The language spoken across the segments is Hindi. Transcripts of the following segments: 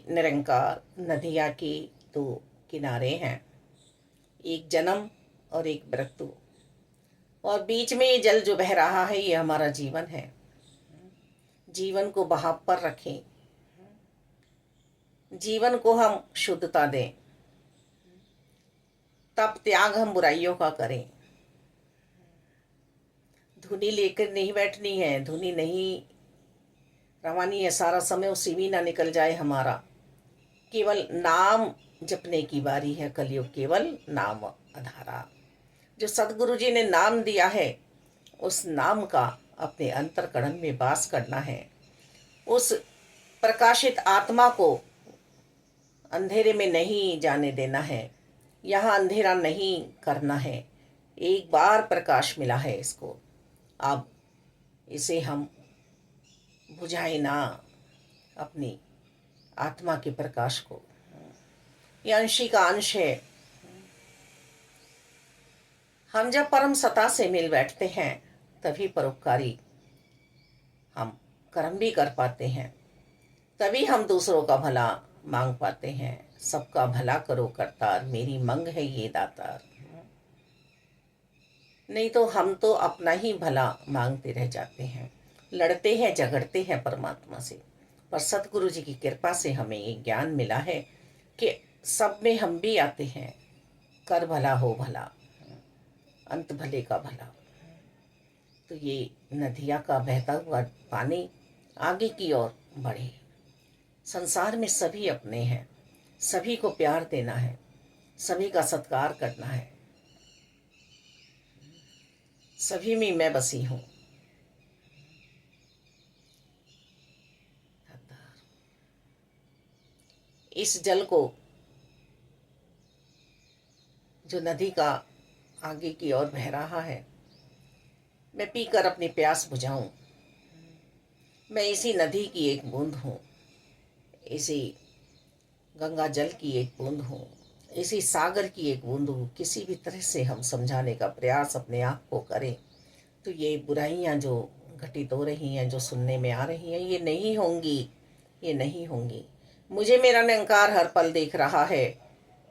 निरंकार नदिया के दो किनारे हैं, एक जन्म और एक मृत्यु, और बीच में ये जल जो बह रहा है ये हमारा जीवन है। जीवन को बहाव पर रखें, जीवन को हम शुद्धता दें, तब त्याग हम बुराइयों का करें। धुनी लेकर नहीं बैठनी है, धुनी नहीं रवानी है, सारा समय उसी में ना निकल जाए हमारा। केवल नाम जपने की बारी है, कलयुग केवल नाम आधारा। जो सदगुरु जी ने नाम दिया है उस नाम का अपने अंतर्करण में वास करना है। उस प्रकाशित आत्मा को अंधेरे में नहीं जाने देना है, यहाँ अंधेरा नहीं करना है। एक बार प्रकाश मिला है इसको, अब इसे हम बुझाए ना अपनी आत्मा के प्रकाश को। ये अंशी का अंश है। हम जब परम सत्ता से मिल बैठते हैं तभी परोपकारी हम कर्म भी कर पाते हैं, तभी हम दूसरों का भला मांग पाते हैं। सबका भला करो करतार, मेरी मंग है ये दातार। नहीं तो हम तो अपना ही भला मांगते रह जाते हैं, लड़ते हैं झगड़ते हैं परमात्मा से। पर सतगुरु जी की कृपा से हमें ये ज्ञान मिला है कि सब में हम भी आते हैं। कर भला हो भला, अंत भले का भला। तो ये नदिया का बहता हुआ पानी आगे की ओर बढ़े। संसार में सभी अपने हैं, सभी को प्यार देना है, सभी का सत्कार करना है। सभी में मैं बसी हूँ। इस जल को जो नदी का आगे की ओर बह रहा है, मैं पीकर अपनी प्यास बुझाऊं। मैं इसी नदी की एक बूंद हूँ, इसी गंगा जल की एक बूंद हूँ, इसी सागर की एक बूंद हूँ। किसी भी तरह से हम समझाने का प्रयास अपने आप को करें तो ये बुराइयाँ जो घटित हो रही हैं, जो सुनने में आ रही हैं, ये नहीं होंगी, ये नहीं होंगी। मुझे मेरा निरंकार हर पल देख रहा है,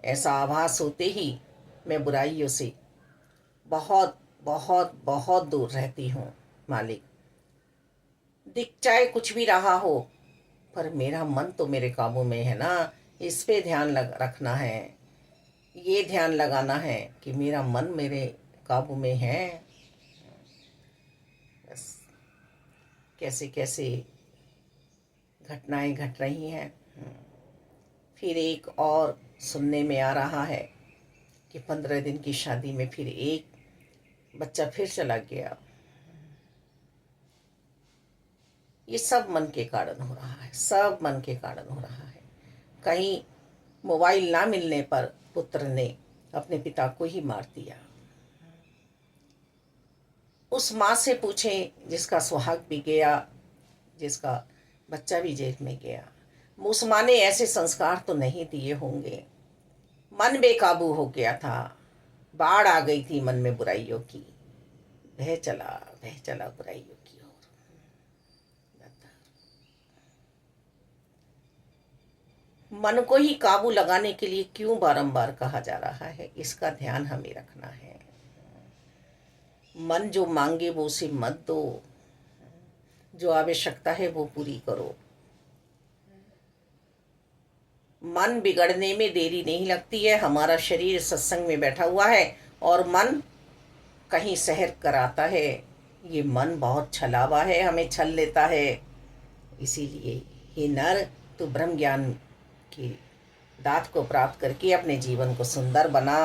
ऐसा आभास होते ही मैं बुराइयों से बहुत बहुत बहुत दूर रहती हूँ। मालिक, दिख चाहे कुछ भी रहा हो, पर मेरा मन तो मेरे काबू में है ना। इस पे ध्यान रखना है, ये ध्यान लगाना है कि मेरा मन मेरे काबू में है। बस कैसे कैसे घटनाएं घट रही हैं। फिर एक और सुनने में आ रहा है कि 15 दिन की शादी में फिर एक बच्चा फिर चला गया। ये सब मन के कारण हो रहा है, सब मन के कारण हो रहा है। कहीं मोबाइल ना मिलने पर पुत्र ने अपने पिता को ही मार दिया। उस माँ से पूछें जिसका सुहाग भी गया, जिसका बच्चा भी जेल में गया। उस माँ ने ऐसे संस्कार तो नहीं दिए होंगे। मन बेकाबू हो गया था, बाढ़ आ गई थी मन में बुराइयों की, बह चला बुराइयों की ओर। मन को ही काबू लगाने के लिए क्यों बारंबार कहा जा रहा है, इसका ध्यान हमें रखना है। मन जो मांगे वो उसे मत दो, जो आवश्यकता है वो पूरी करो। मन बिगड़ने में देरी नहीं लगती है। हमारा शरीर सत्संग में बैठा हुआ है और मन कहीं सहर कराता है। ये मन बहुत छलावा है, हमें छल लेता है। इसीलिए हे नर, तू ब्रह्म ज्ञान की दात को प्राप्त करके अपने जीवन को सुंदर बना।